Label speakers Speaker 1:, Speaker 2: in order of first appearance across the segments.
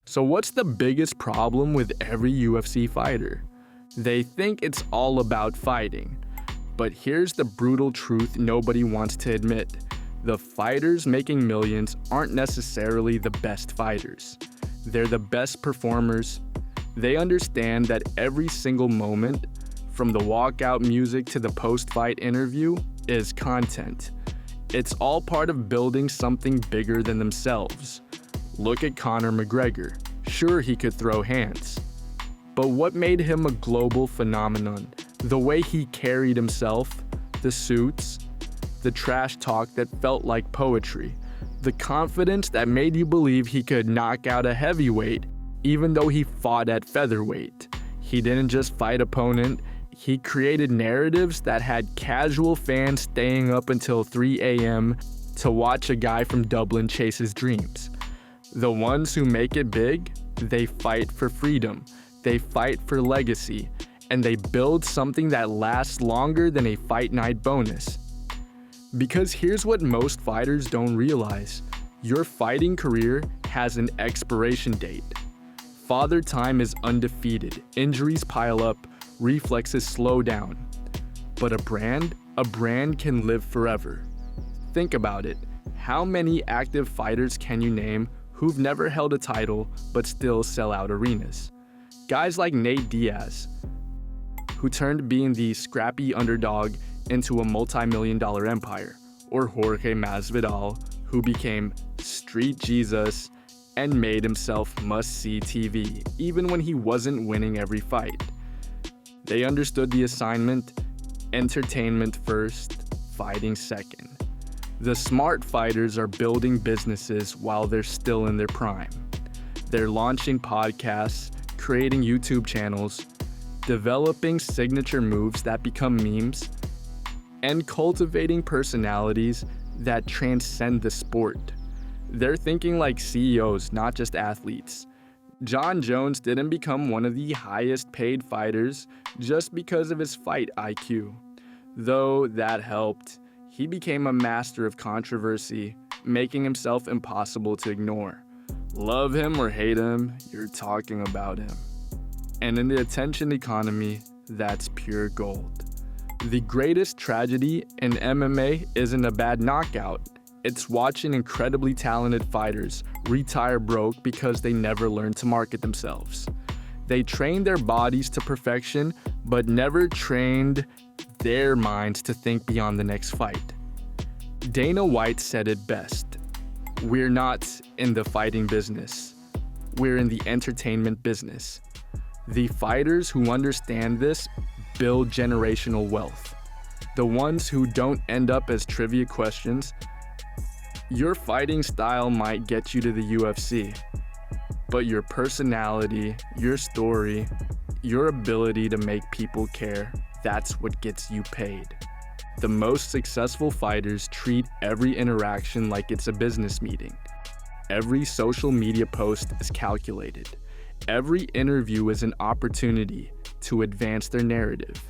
Speaker 1: So what's the biggest problem with every UFC fighter? They think it's all about fighting. But here's the brutal truth nobody wants to admit. The fighters making millions aren't necessarily the best fighters. They're the best performers. They understand that every single moment, from the walkout music to the post-fight interview, is content. It's all part of building something bigger than themselves. Look at Conor McGregor. Sure, he could throw hands. But what made him a global phenomenon? The way he carried himself, the suits, the trash talk that felt like poetry, the confidence that made you believe he could knock out a heavyweight even though he fought at featherweight. He didn't just fight opponent, he created narratives that had casual fans staying up until 3 a.m. to watch a guy from Dublin chase his dreams. The ones who make it big, they fight for freedom, they fight for legacy, and they build something that lasts longer than a fight night bonus. Because here's what most fighters don't realize. Your fighting career has an expiration date. Father Time is undefeated, injuries pile up, reflexes slow down. But a brand can live forever. Think about it. How many active fighters can you name who've never held a title but still sell out arenas? Guys like Nate Diaz, who turned being the scrappy underdog into a multi-million-dollar empire, or Jorge Masvidal, who became Street Jesus and made himself must-see TV, even when he wasn't winning every fight. They understood the assignment: entertainment first, fighting second. The smart fighters are building businesses while they're still in their prime. They're launching podcasts, creating YouTube channels, developing signature moves that become memes, and cultivating personalities that transcend the sport. They're thinking like CEOs, not just athletes. John Jones didn't become one of the highest paid fighters just because of his fight IQ. Though that helped, he became a master of controversy, making himself impossible to ignore. Love him or hate him, you're talking about him. And in the attention economy, that's pure gold. The greatest tragedy in MMA isn't a bad knockout. It's watching incredibly talented fighters retire broke because they never learned to market themselves. They trained their bodies to perfection, but never trained their minds to think beyond the next fight. Dana White said it best. We're not in the fighting business. We're in the entertainment business. The fighters who understand this build generational wealth. The ones who don't end up as trivia questions. Your fighting style might get you to the UFC, but your personality, your story, your ability to make people care, that's what gets you paid. The most successful fighters treat every interaction like it's a business meeting. Every social media post is calculated. Every interview is an opportunity to advance their narrative.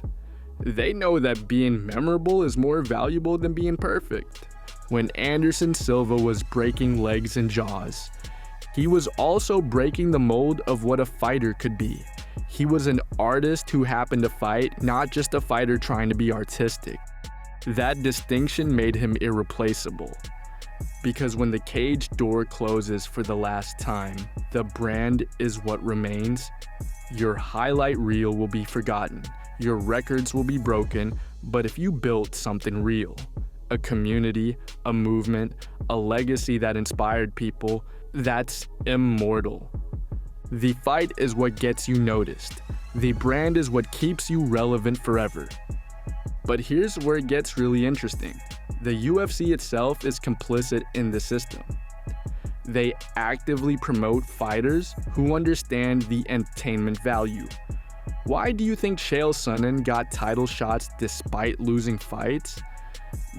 Speaker 1: They know that being memorable is more valuable than being perfect. When Anderson Silva was breaking legs and jaws, he was also breaking the mold of what a fighter could be. He was an artist who happened to fight, not just a fighter trying to be artistic. That distinction made him irreplaceable. Because when the cage door closes for the last time, the brand is what remains. Your highlight reel will be forgotten, your records will be broken, but if you built something real, a community, a movement, a legacy that inspired people, that's immortal. The fight is what gets you noticed. The brand is what keeps you relevant forever. But here's where it gets really interesting. The UFC itself is complicit in the system. They actively promote fighters who understand the entertainment value. Why do you think Chael Sonnen got title shots despite losing fights?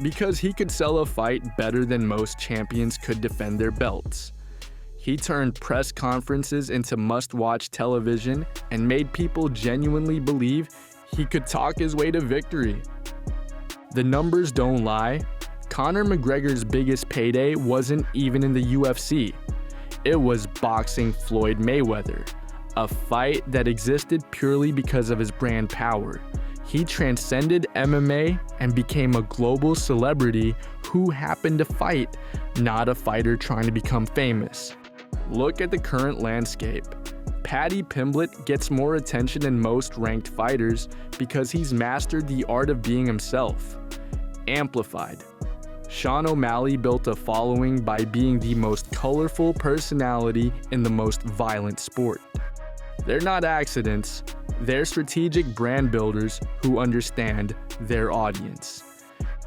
Speaker 1: Because he could sell a fight better than most champions could defend their belts. He turned press conferences into must-watch television and made people genuinely believe he could talk his way to victory. The numbers don't lie. Conor McGregor's biggest payday wasn't even in the UFC. It was boxing Floyd Mayweather, a fight that existed purely because of his brand power. He transcended MMA and became a global celebrity who happened to fight, not a fighter trying to become famous. Look at the current landscape. Paddy Pimblett gets more attention than most ranked fighters because he's mastered the art of being himself. Amplified. Sean O'Malley built a following by being the most colorful personality in the most violent sport. They're not accidents, they're strategic brand builders who understand their audience.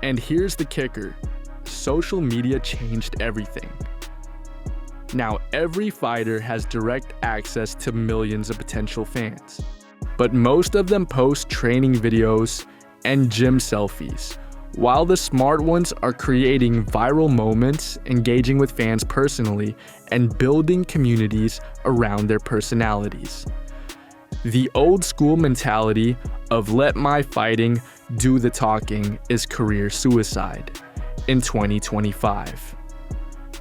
Speaker 1: And here's the kicker, social media changed everything. Now every fighter has direct access to millions of potential fans, but most of them post training videos and gym selfies, while the smart ones are creating viral moments, engaging with fans personally, and building communities around their personalities. The old school mentality of let my fighting do the talking is career suicide in 2025.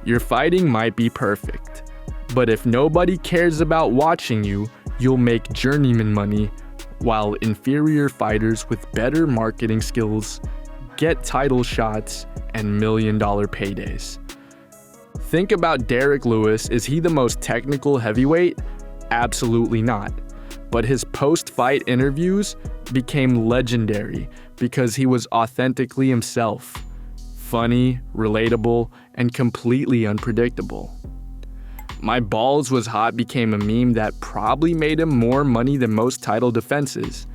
Speaker 1: Your fighting might be perfect, but if nobody cares about watching you, you'll make journeyman money, while inferior fighters with better marketing skills get title shots and million-dollar paydays. Think about Derek Lewis. Is he the most technical heavyweight? Absolutely not. But his post-fight interviews became legendary because he was authentically himself. Funny, relatable, and completely unpredictable. My balls was hot became a meme that probably made him more money than most title defenses.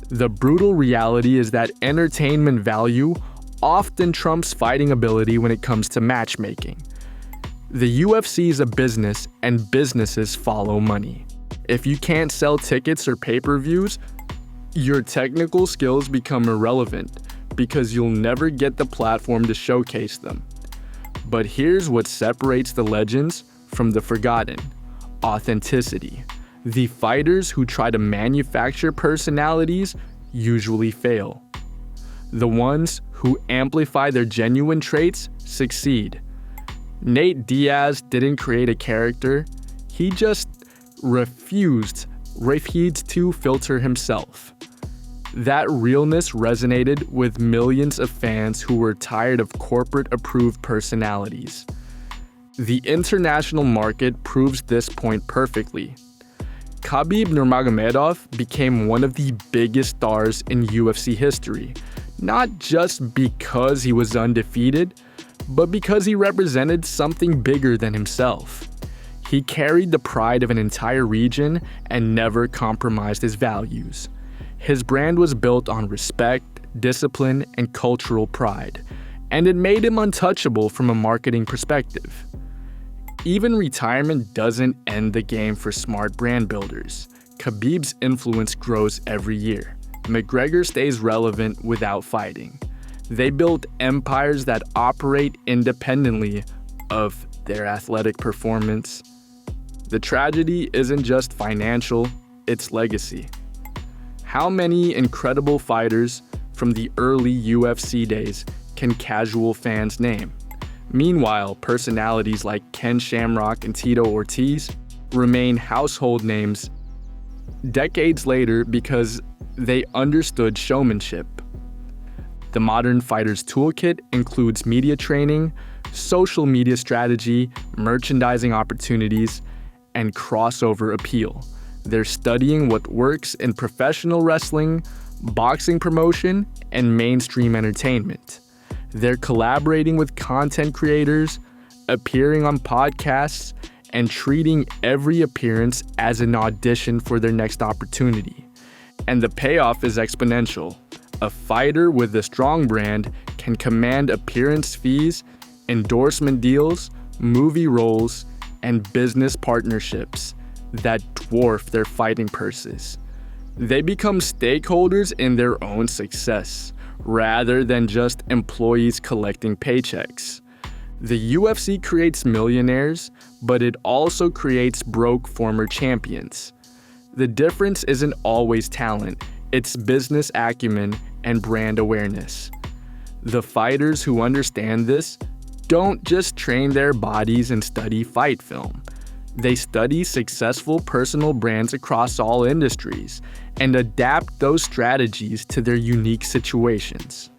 Speaker 1: The brutal reality is that entertainment value often trumps fighting ability when it comes to matchmaking. The UFC is a business, and businesses follow money. If you can't sell tickets or pay-per-views, your technical skills become irrelevant because you'll never get the platform to showcase them. But here's what separates the legends from the forgotten: authenticity. The fighters who try to manufacture personalities usually fail. The ones who amplify their genuine traits succeed. Nate Diaz didn't create a character, he just refused to filter himself. That realness resonated with millions of fans who were tired of corporate-approved personalities. The international market proves this point perfectly. Khabib Nurmagomedov became one of the biggest stars in UFC history, not just because he was undefeated, but because he represented something bigger than himself. He carried the pride of an entire region and never compromised his values. His brand was built on respect, discipline, and cultural pride, and it made him untouchable from a marketing perspective. Even retirement doesn't end the game for smart brand builders. Khabib's influence grows every year. McGregor stays relevant without fighting. They built empires that operate independently of their athletic performance. The tragedy isn't just financial, it's legacy. How many incredible fighters from the early UFC days can casual fans name? Meanwhile, personalities like Ken Shamrock and Tito Ortiz remain household names decades later because they understood showmanship. The modern fighter's toolkit includes media training, social media strategy, merchandising opportunities, and crossover appeal. They're studying what works in professional wrestling, boxing promotion, and mainstream entertainment. They're collaborating with content creators, appearing on podcasts, and treating every appearance as an audition for their next opportunity. And the payoff is exponential. A fighter with a strong brand can command appearance fees, endorsement deals, movie roles, and business partnerships that dwarf their fighting purses. They become stakeholders in their own success, rather than just employees collecting paychecks. The UFC creates millionaires, but it also creates broke former champions. The difference isn't always talent, it's business acumen and brand awareness. The fighters who understand this don't just train their bodies and study fight film. They study successful personal brands across all industries and adapt those strategies to their unique situations.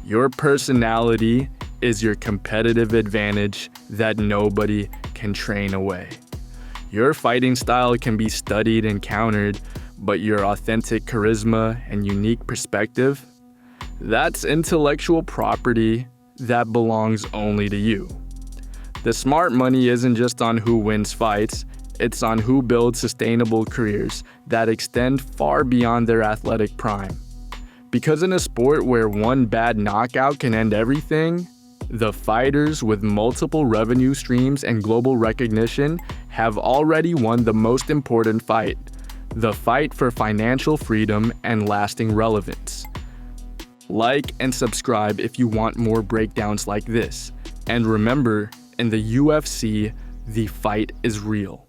Speaker 1: Your personality is your competitive advantage that nobody can train away. Your fighting style can be studied and countered, but your authentic charisma and unique perspective, that's intellectual property that belongs only to you. The smart money isn't just on who wins fights, it's on who builds sustainable careers that extend far beyond their athletic prime. Because in a sport where one bad knockout can end everything, the fighters with multiple revenue streams and global recognition have already won the most important fight, the fight for financial freedom and lasting relevance. Like and subscribe if you want more breakdowns like this. And remember, in the UFC, the fight is real.